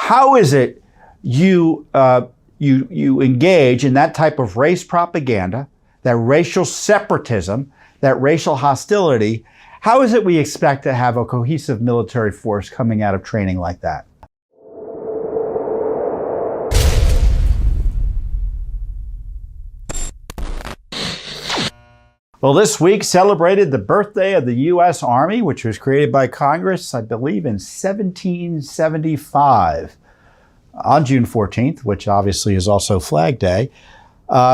How is it you engage in that type of race propaganda, that racial separatism, that racial hostility? How is it we expect to have a cohesive military force coming out of training like that? Well, this week celebrated the birthday of the U.S. Army, which was created by Congress, I believe, in 1775 on June 14th, which obviously is also Flag Day.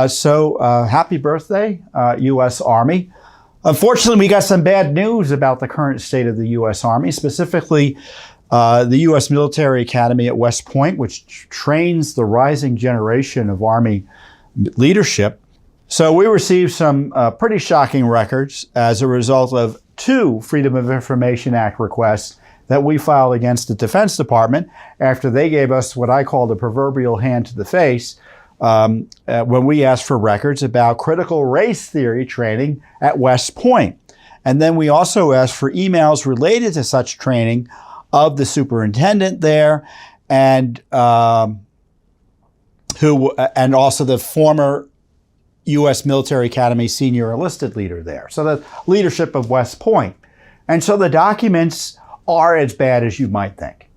So happy birthday, U.S. Army. Unfortunately, we got some bad news about the current state of the U.S. Army, specifically the U.S. Military Academy at West Point, which trains the rising generation of Army leadership. So we received some pretty shocking records as a result of 2 Freedom of Information Act requests that we filed against the Defense Department after they gave us what I call the proverbial hand to the face when we asked for records about critical race theory training at West Point. And then we also asked for emails related to such training of the superintendent there and also the former U.S. Military Academy senior enlisted leader there. So the leadership of West Point. And so the documents are as bad as you might think.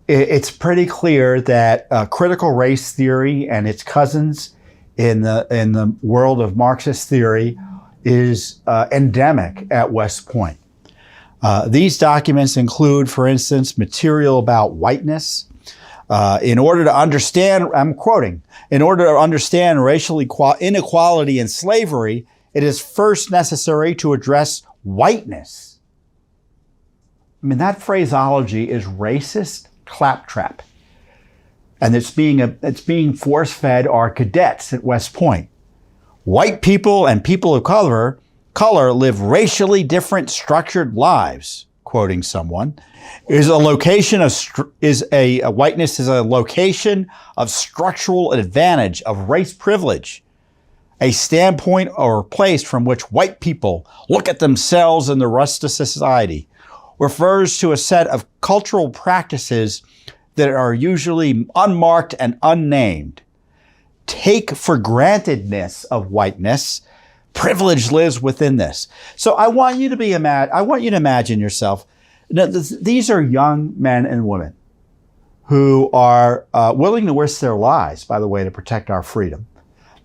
It's pretty clear that critical race theory and its cousins in the world of Marxist theory is endemic at West Point. These documents include, for instance, material about whiteness. In order to understand, I'm quoting, in order to understand racial inequality and slavery, it is first necessary to address whiteness. I mean, that phraseology is racist claptrap. And it's being force-fed our cadets at West Point. White people and people of color live racially different structured lives, quoting someone. Whiteness is a location of structural advantage, of race privilege, a standpoint or place from which white people look at themselves and the rest of society. Refers to a set of cultural practices that are usually unmarked and unnamed. Take for grantedness of whiteness. Privilege lives within this. So I want you to imagine yourself. Now, these are young men and women who are willing to risk their lives, by the way, to protect our freedom.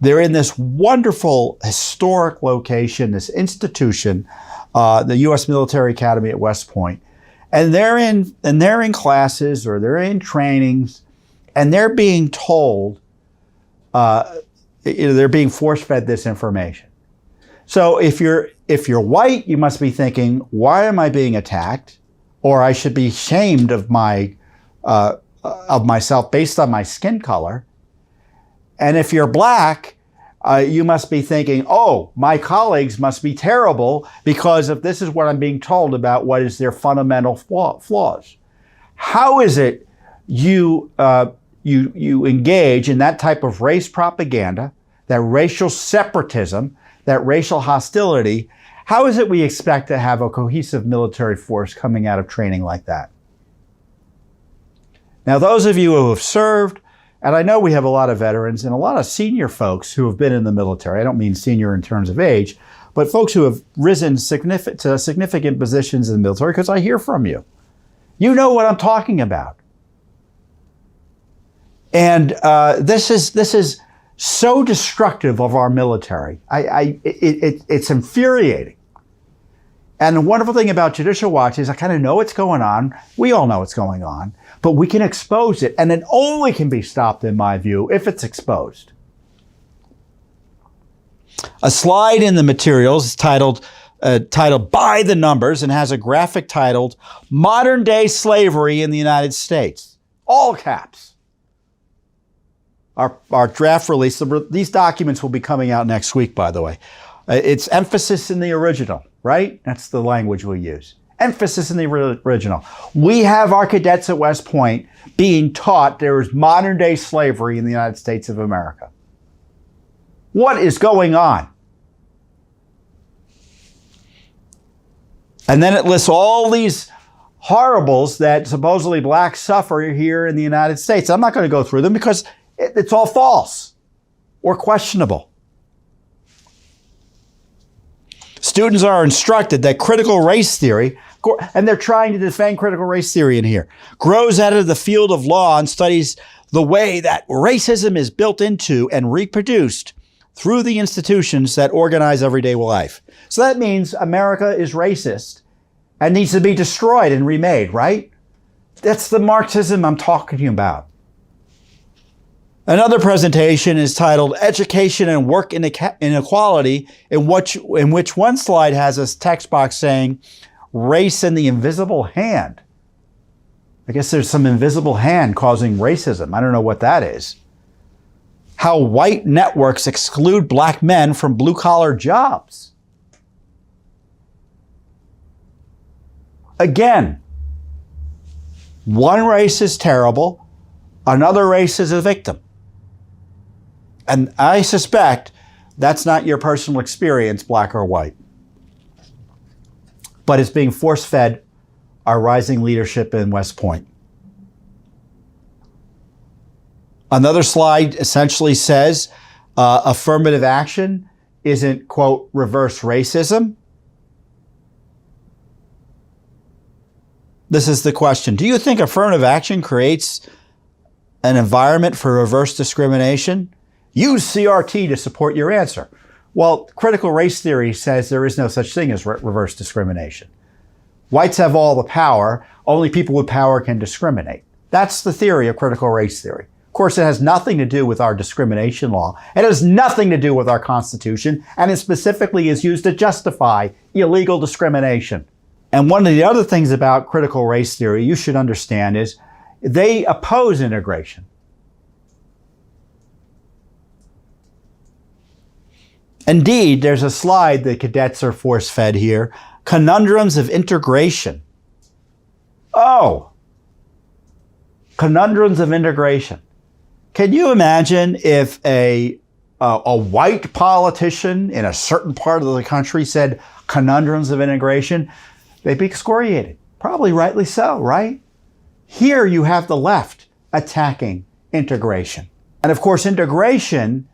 They're in this wonderful historic location, this institution, the U.S. Military Academy at West Point, and they're in classes or they're in trainings, and they're being told, they're being force-fed this information. So if you're white, you must be thinking, why am I being attacked? Or I should be ashamed of myself based on my skin color. And if you're black, you must be thinking, oh, my colleagues must be terrible because if this is what I'm being told about what is their fundamental flaws. How is it you engage in that type of race propaganda, that racial separatism, that racial hostility? How is it we expect to have a cohesive military force coming out of training like that? Now, those of you who have served, and I know we have a lot of veterans and a lot of senior folks who have been in the military. I don't mean senior in terms of age, but folks who have risen to significant positions in the military, because I hear from you. You know what I'm talking about. And this is so destructive of our military. It's infuriating. And the wonderful thing about Judicial Watch is I kind of know what's going on. We all know what's going on, but we can expose it. And it only can be stopped, in my view, if it's exposed. A slide in the materials is titled By the Numbers and has a graphic titled Modern Day Slavery in the United States. All caps. Our draft release, these documents will be coming out next week, by the way. It's emphasis in the original, right? That's the language we use. Emphasis in the original. We have our cadets at West Point being taught there is modern day slavery in the United States of America. What is going on? And then it lists all these horribles that supposedly blacks suffer here in the United States. I'm not going to go through them because it's all false or questionable. Students are instructed that critical race theory, and they're trying to defend critical race theory in here, grows out of the field of law and studies the way that racism is built into and reproduced through the institutions that organize everyday life. So that means America is racist and needs to be destroyed and remade, right? That's the Marxism I'm talking to you about. Another presentation is titled Education and Work Inequality, in which one slide has a text box saying, Race and the Invisible Hand. I guess there's some invisible hand causing racism. I don't know what that is. How white networks exclude black men from blue-collar jobs. Again, one race is terrible, another race is a victim. And I suspect that's not your personal experience, black or white. But it's being force-fed our rising leadership in West Point. Another slide essentially says affirmative action isn't, quote, reverse racism. This is the question. Do you think affirmative action creates an environment for reverse discrimination? Use CRT to support your answer. Well, critical race theory says there is no such thing as reverse discrimination. Whites have all the power. Only people with power can discriminate. That's the theory of critical race theory. Of course, it has nothing to do with our discrimination law. It has nothing to do with our Constitution, and it specifically is used to justify illegal discrimination. And one of the other things about critical race theory you should understand is they oppose integration. Indeed, there's a slide that cadets are force-fed here. Conundrums of integration. Oh, conundrums of integration. Can you imagine if a white politician in a certain part of the country said conundrums of integration? They'd be excoriated. Probably rightly so, right? Here you have the left attacking integration. And of course, integration,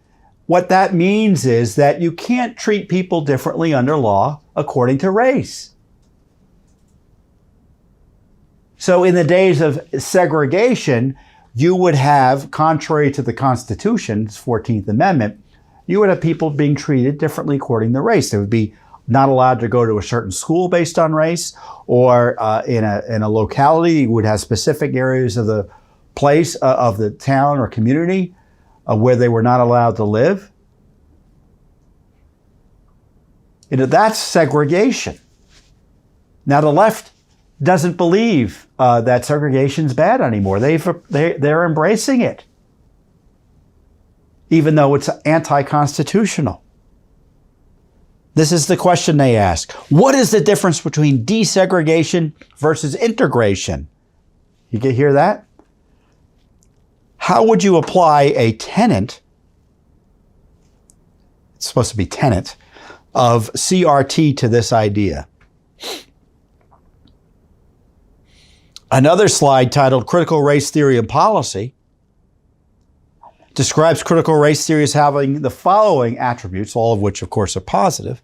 what that means is that you can't treat people differently under law according to race. So in the days of segregation, you would have, contrary to the Constitution's 14th Amendment, you would have people being treated differently according to race. They would be not allowed to go to a certain school based on race, or in a locality, you would have specific areas of the place, of the town or community where they were not allowed to live. You know, that's segregation. Now, the left doesn't believe that segregation's bad anymore. They're embracing it, even though it's anti-constitutional. This is the question they ask. What is the difference between desegregation versus integration? You can hear that? How would you apply a tenet, it's supposed to be tenet, of CRT to this idea? Another slide titled Critical Race Theory and Policy describes critical race theory as having the following attributes, all of which, of course, are positive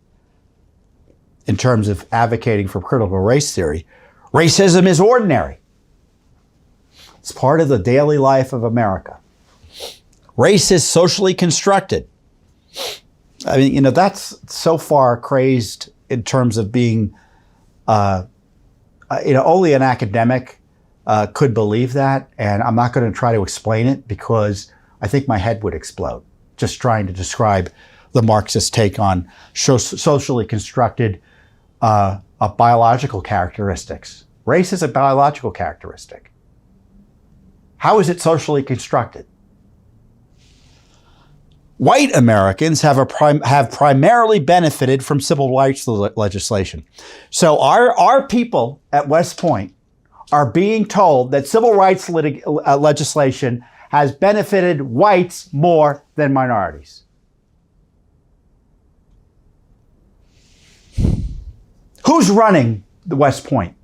in terms of advocating for critical race theory. Racism is ordinary. It's part of the daily life of America. Race is socially constructed. I mean, you know, that's so far crazed in terms of being, only an academic could believe that. And I'm not going to try to explain it because I think my head would explode just trying to describe the Marxist take on socially constructed biological characteristics. Race is a biological characteristic. How is it socially constructed? White Americans have primarily benefited from civil rights legislation. So our people at West Point are being told that civil rights legislation has benefited whites more than minorities. Who's running the West Point?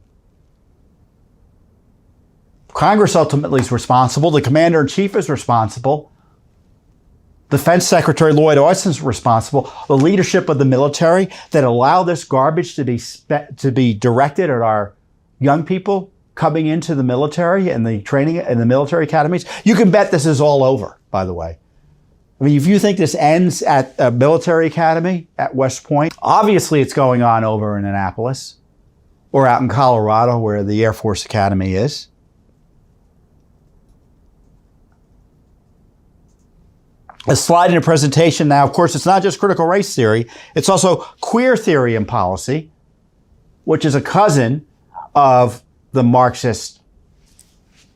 Congress ultimately is responsible. The commander-in-chief is responsible. Defense Secretary Lloyd Austin is responsible. The leadership of the military that allow this garbage to be directed at our young people coming into the military and the training in the military academies. You can bet this is all over, by the way. I mean, if you think this ends at a military academy at West Point, obviously it's going on over in Annapolis or out in Colorado where the Air Force Academy is. A slide in a presentation now, of course, it's not just critical race theory, it's also queer theory and policy, which is a cousin of the Marxist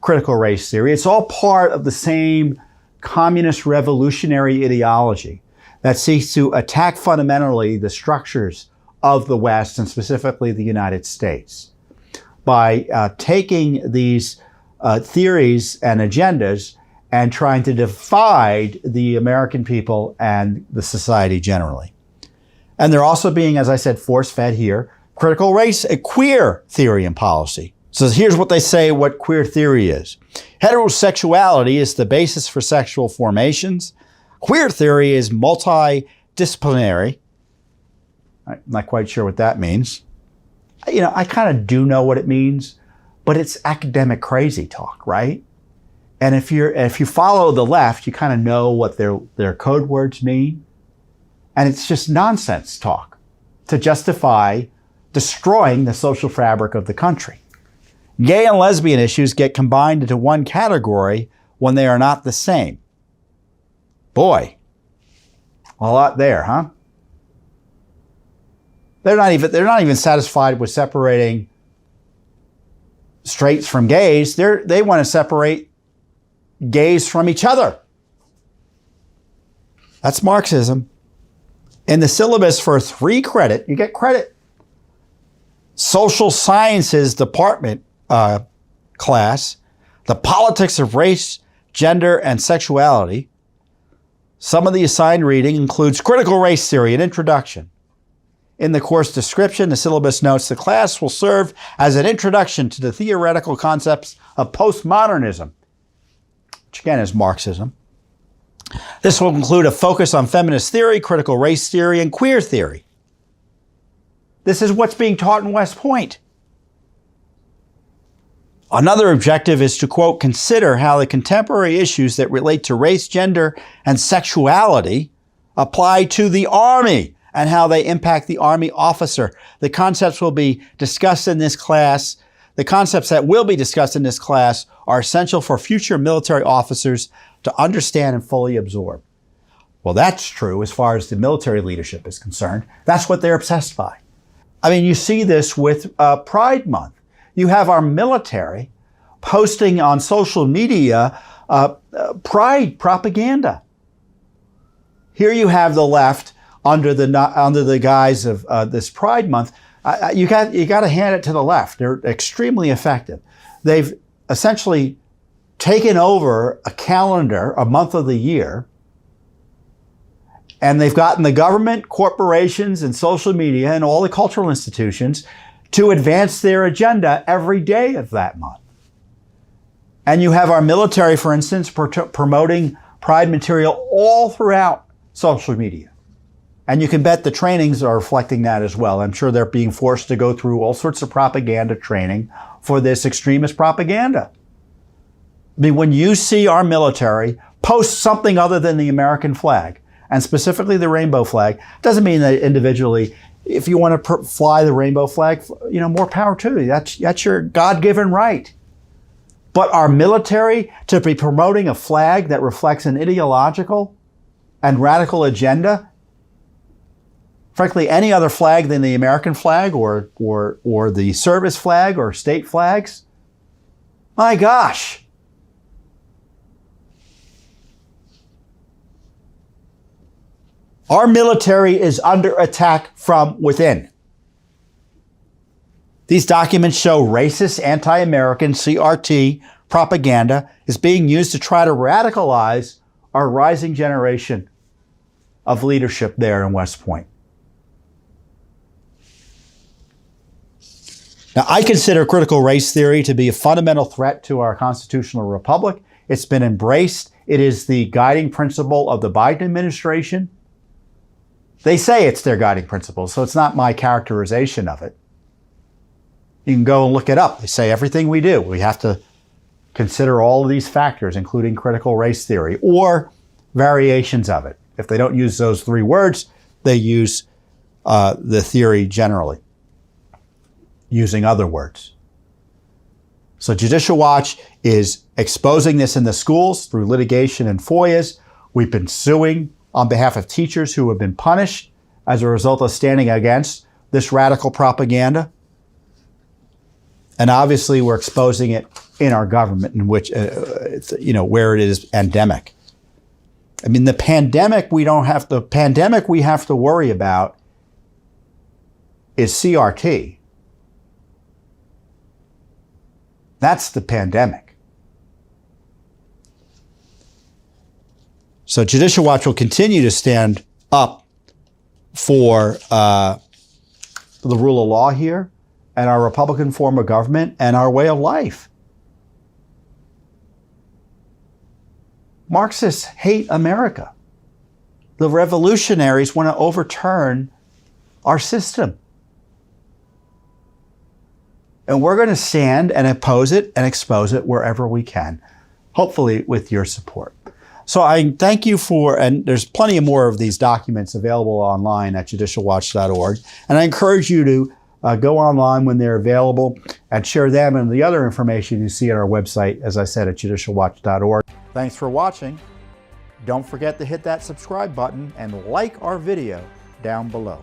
critical race theory. It's all part of the same communist revolutionary ideology that seeks to attack fundamentally the structures of the West and specifically the United States by taking these theories and agendas and trying to divide the American people and the society generally. And they're also being, as I said, force-fed here, critical race, a queer theory and policy. So here's what they say what queer theory is. Heterosexuality is the basis for sexual formations. Queer theory is multidisciplinary. I'm not quite sure what that means. You know, I kind of do know what it means, but it's academic crazy talk, right? And if you follow the left, you kind of know what their code words mean. And it's just nonsense talk to justify destroying the social fabric of the country. Gay and lesbian issues get combined into one category when they are not the same. Boy, a lot there, huh? They're not even satisfied with separating straights from gays. They want to separate gays from each other. That's Marxism. In the syllabus for 3 credit, you get credit. Social Sciences Department class, the politics of race, gender, and sexuality. Some of the assigned reading includes critical race theory, an introduction. In the course description, the syllabus notes the class will serve as an introduction to the theoretical concepts of postmodernism, which again is Marxism. This will include a focus on feminist theory, critical race theory, and queer theory. This is what's being taught in West Point. Another objective is to, quote, consider how the contemporary issues that relate to race, gender, and sexuality apply to the Army and how they impact the Army officer. The concepts will be discussed in this class. The concepts that will be discussed in this class are essential for future military officers to understand and fully absorb. Well, that's true as far as the military leadership is concerned. That's what they're obsessed by. I mean, you see this with Pride Month. You have our military posting on social media pride propaganda. Here you have the left under the guise of this Pride Month. You got to hand it to the left. They're extremely effective. They've essentially taken over a calendar, a month of the year, and they've gotten the government, corporations, and social media and all the cultural institutions to advance their agenda every day of that month. And you have our military, for instance, promoting Pride material all throughout social media. And you can bet the trainings are reflecting that as well. I'm sure they're being forced to go through all sorts of propaganda training for this extremist propaganda. I mean, when you see our military post something other than the American flag, and specifically the rainbow flag, doesn't mean that individually, if you want to fly the rainbow flag, you know, more power to you. That's your God-given right. But our military to be promoting a flag that reflects an ideological and radical agenda, frankly, any other flag than the American flag or the service flag or state flags, my gosh. Our military is under attack from within. These documents show racist, anti-American CRT propaganda is being used to try to radicalize our rising generation of leadership there in West Point. Now, I consider critical race theory to be a fundamental threat to our constitutional republic. It's been embraced. It is the guiding principle of the Biden administration. They say it's their guiding principle, so it's not my characterization of it. You can go and look it up. They say everything we do, we have to consider all of these factors, including critical race theory or variations of it. If they don't use those three words, they use the theory generally, using other words. So Judicial Watch is exposing this in the schools through litigation and FOIAs. We've been suing on behalf of teachers who have been punished as a result of standing against this radical propaganda. And obviously we're exposing it in our government, in which, where it is endemic. I mean, the pandemic we have to worry about is CRT. That's the pandemic. So Judicial Watch will continue to stand up for the rule of law here and our Republican form of government and our way of life. Marxists hate America. The revolutionaries want to overturn our system. And we're going to stand and oppose it and expose it wherever we can, hopefully with your support. So I thank you and there's plenty more of these documents available online at judicialwatch.org. And I encourage you to go online when they're available and share them and the other information you see on our website, as I said, at judicialwatch.org. Thanks for watching. Don't forget to hit that subscribe button and like our video down below.